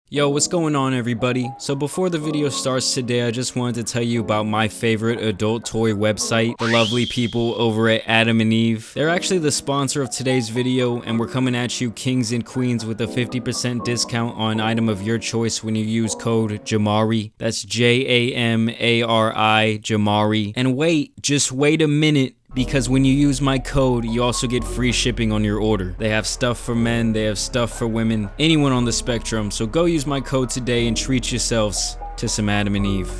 Yo, what's going on everybody? So before the video starts today, I just wanted to tell you about my favorite adult toy website, the lovely people over at Adam and Eve. They're actually the sponsor of today's video, and we're coming at you kings and queens with a 50% discount on an item of your choice when you use code JAMARI. That's JAMARI, JAMARI. And wait, just wait a minute. Because when you use my code, you also get free shipping on your order. They have stuff for men, they have stuff for women, anyone on the spectrum. So go use my code today and treat yourselves to some Adam and Eve.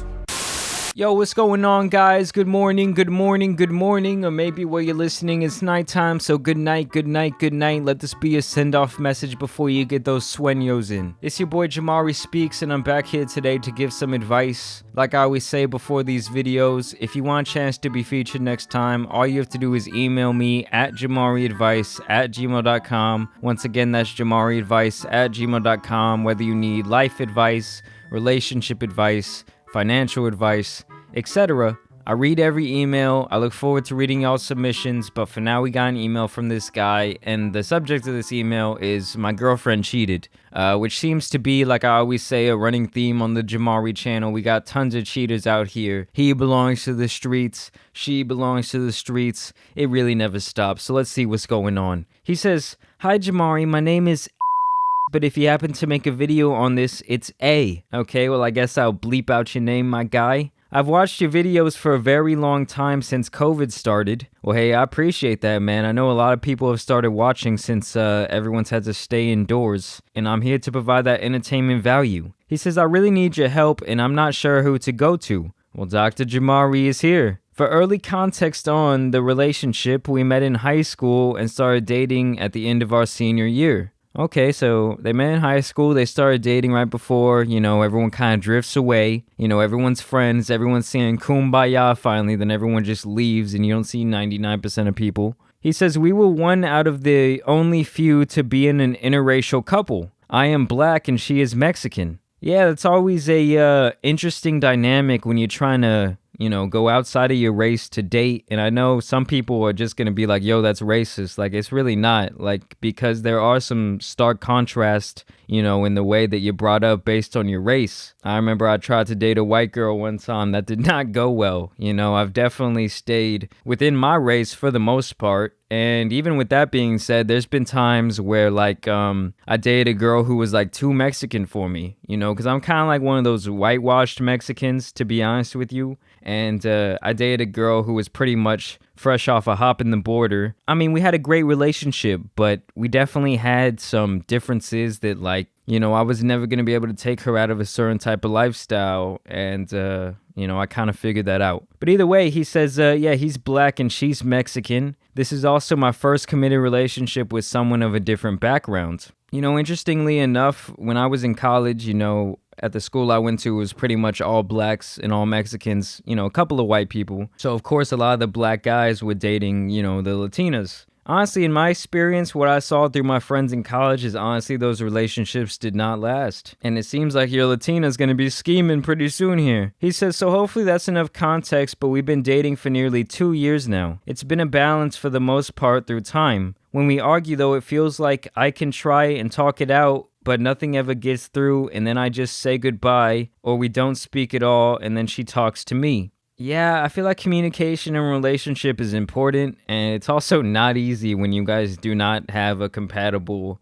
Yo, what's going on, guys? Good morning, good morning, good morning. Or maybe where you're listening, it's nighttime, so good night, good night, good night. Let this be a send-off message before you get those sueños in. It's your boy Jamari Speaks, and I'm back here today to give some advice. Like I always say before these videos, if you want a chance to be featured next time, all you have to do is email me at jamariadvice@gmail.com. Once again, that's jamariadvice@gmail.com, whether you need life advice, relationship advice, financial advice, etc. I read every email. I look forward to reading y'all's submissions, but for now we got an email from this guy, and the subject of this email is my girlfriend cheated, which seems to be, like I always say, a running theme on the Jamari channel. We got tons of cheaters out here. He belongs to the streets. She belongs to the streets. It really never stops, so let's see what's going on. He says, "Hi Jamari, my name is but if you happen to make a video on this, it's A. Okay, well I guess I'll bleep out your name, my guy. I've watched your videos for a very long time since COVID started." Well, hey, I appreciate that, man. I know a lot of people have started watching since everyone's had to stay indoors, and I'm here to provide that entertainment value. He says, "I really need your help, and I'm not sure who to go to." Well, Dr. Jamari is here. For early context on the relationship, we met in high school and started dating at the end of our senior year. Okay, so they met in high school, they started dating right before, everyone kind of drifts away. Everyone's friends, everyone's saying kumbaya finally, then everyone just leaves and you don't see 99% of people. He says, "We were one out of the only few to be in an interracial couple. I am black and she is Mexican." Yeah, that's always a interesting dynamic when you're trying to go outside of your race to date. And I know some people are just going to be like, yo, that's racist. Like, it's really not. Like, because there are some stark contrast, in the way that you're brought up based on your race. I remember I tried to date a white girl one time. That did not go well. I've definitely stayed within my race for the most part. And even with that being said, there's been times where, I dated a girl who was, too Mexican for me, because I'm kind of like one of those whitewashed Mexicans, to be honest with you. And I dated a girl who was pretty much fresh off a hop in the border. I mean, we had a great relationship, but we definitely had some differences that, I was never going to be able to take her out of a certain type of lifestyle. And, I kind of figured that out. But either way, he says, yeah, he's black and she's Mexican. This is also my first committed relationship with someone of a different background. Interestingly enough, when I was in college, at the school I went to, it was pretty much all blacks and all Mexicans, a couple of white people. So, of course, a lot of the black guys were dating, the Latinas. Honestly, in my experience, what I saw through my friends in college is honestly those relationships did not last. And it seems like your Latina's gonna be scheming pretty soon here. He says, "So hopefully that's enough context, but we've been dating for nearly 2 years now. It's been a balance for the most part through time. When we argue though, it feels like I can try and talk it out, but nothing ever gets through, and then I just say goodbye, or we don't speak at all, and then she talks to me." Yeah, I feel like communication in a relationship is important, and it's also not easy when you guys do not have a compatible,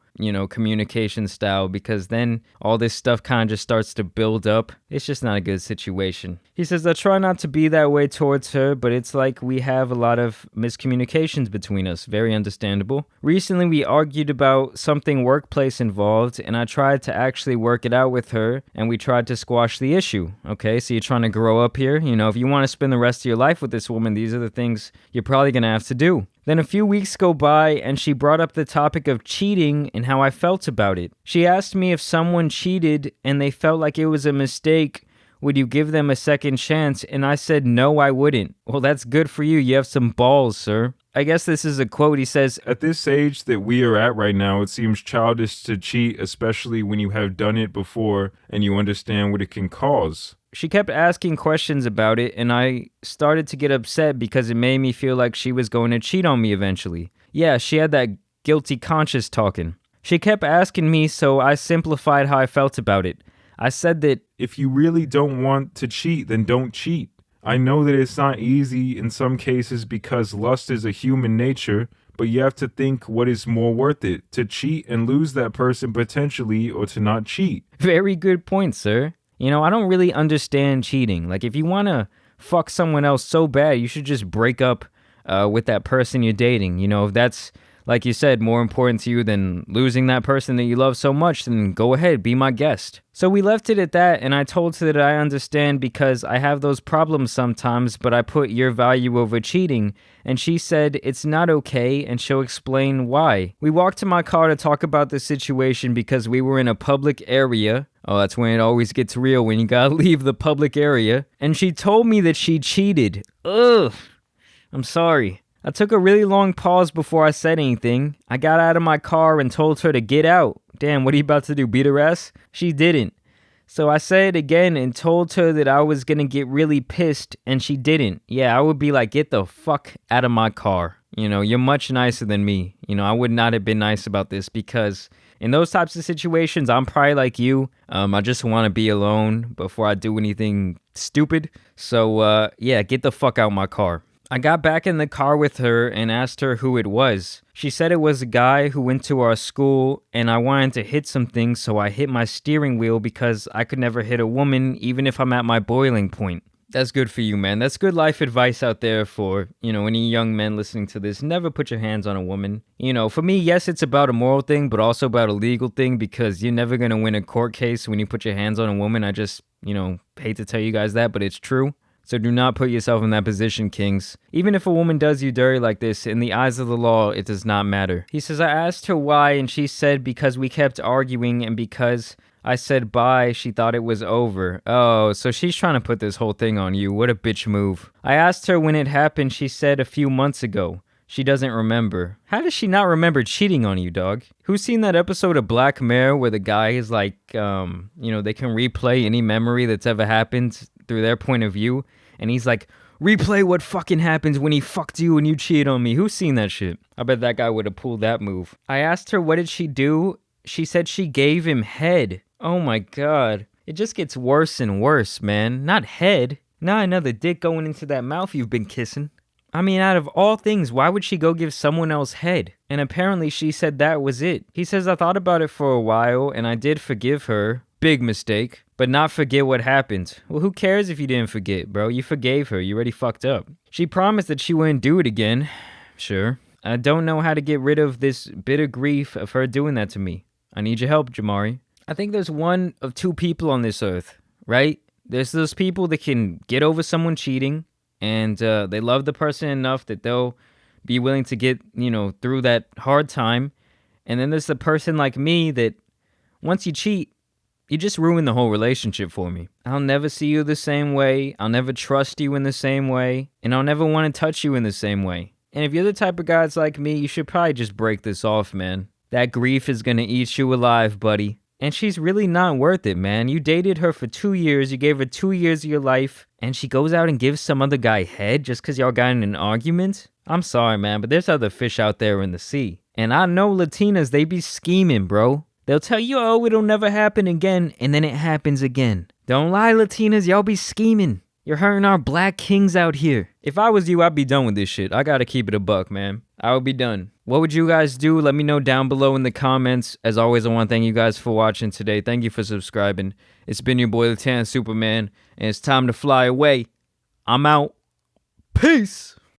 communication style, because then all this stuff kind of just starts to build up. It's just not a good situation. He says, "I try not to be that way towards her, but it's like we have a lot of miscommunications between us." Very understandable. "Recently, we argued about something workplace involved, and I tried to actually work it out with her, and we tried to squash the issue." Okay, so you're trying to grow up here. If you want to spend the rest of your life with this woman, these are the things you're probably going to have to do. Then a few weeks go by and she brought up the topic of cheating and how I felt about it. She asked me if someone cheated and they felt like it was a mistake, would you give them a second chance? And I said, no, I wouldn't. Well, that's good for you. You have some balls, sir. I guess this is a quote. He says, "At this age that we are at right now, it seems childish to cheat, especially when you have done it before and you understand what it can cause." She kept asking questions about it, and I started to get upset because it made me feel like she was going to cheat on me eventually. Yeah, she had that guilty conscience talking. She kept asking me, so I simplified how I felt about it. I said that If you really don't want to cheat, then don't cheat. I know that it's not easy in some cases because lust is a human nature, but you have to think what is more worth it, to cheat and lose that person potentially or to not cheat. very good point, sir. You know, I don't really understand cheating. Like, if you want to fuck someone else so bad, you should just break up with that person you're dating. You know, if that's, like you said, more important to you than losing that person that you love so much, then go ahead, be my guest. So we left it at that, and I told her that I understand because I have those problems sometimes, but I put your value over cheating, and she said it's not okay, and she'll explain why. We walked to my car to talk about the situation because we were in a public area. Oh, that's when it always gets real, when you gotta leave the public area. And she told me that she cheated. Ugh. I'm sorry. I took a really long pause before I said anything. I got out of my car and told her to get out. Damn, what are you about to do, beat her ass? She didn't. So I said it again and told her that I was gonna get really pissed, and she didn't. Yeah, I would be like, get the fuck out of my car. You know, you're much nicer than me. You know, I would not have been nice about this because in those types of situations, I'm probably like you. I just want to be alone before I do anything stupid. So, yeah, get the fuck out my car. I got back in the car with her and asked her who it was. She said it was a guy who went to our school, and I wanted to hit some things, so I hit my steering wheel because I could never hit a woman even if I'm at my boiling point. That's good for you, man. That's good life advice out there for, you know, any young men listening to this. Never put your hands on a woman. You know, for me, yes, it's about a moral thing, but also about a legal thing because you're never going to win a court case when you put your hands on a woman. I just, you know, hate to tell you guys that, but it's true. So do not put yourself in that position, kings. Even if a woman does you dirty like this, in the eyes of the law, it does not matter. He says, I asked her why, and she said because we kept arguing and because I said bye, she thought it was over. Oh, so she's trying to put this whole thing on you. What a bitch move. I asked her when it happened. She said a few months ago. She doesn't remember. How does she not remember cheating on you, dog? Who's seen that episode of Black Mirror where the guy is like, you know, they can replay any memory that's ever happened through their point of view? And he's like, replay what fucking happens when he fucked you and you cheated on me. Who's seen that shit? I bet that guy would have pulled that move. I asked her what did she do? She said she gave him head. Oh my god. It just gets worse and worse, man. Not head. Not another dick going into that mouth you've been kissing. I mean, out of all things, why would she go give someone else head? And apparently she said that was it. He says, I thought about it for a while and I did forgive her. Big mistake. But not forget what happened. Well, who cares if you didn't forget, bro? You forgave her. You already fucked up. She promised that she wouldn't do it again. Sure. I don't know how to get rid of this bitter grief of her doing that to me. I need your help, Jamari. I think there's one of two people on this earth, right? There's those people that can get over someone cheating, and they love the person enough that they'll be willing to get, you know, through that hard time. And then there's the person like me that once you cheat, you just ruin the whole relationship for me. I'll never see you the same way. I'll never trust you in the same way. And I'll never want to touch you in the same way. And if you're the type of guys like me, you should probably just break this off, man. That grief is gonna eat you alive, buddy. And she's really not worth it, man. You dated her for 2 years. You gave her 2 years of your life. And she goes out and gives some other guy head just because y'all got in an argument? I'm sorry, man, but there's other fish out there in the sea. And I know Latinas, they be scheming, bro. They'll tell you, oh, it'll never happen again, and then it happens again. Don't lie, Latinas, y'all be scheming. You're hurting our black kings out here. If I was you, I'd be done with this shit. I gotta keep it a buck, man. I would be done. What would you guys do? Let me know down below in the comments. As always, I want to thank you guys for watching today. Thank you for subscribing. It's been your boy, Latan Superman, and it's time to fly away. I'm out. Peace.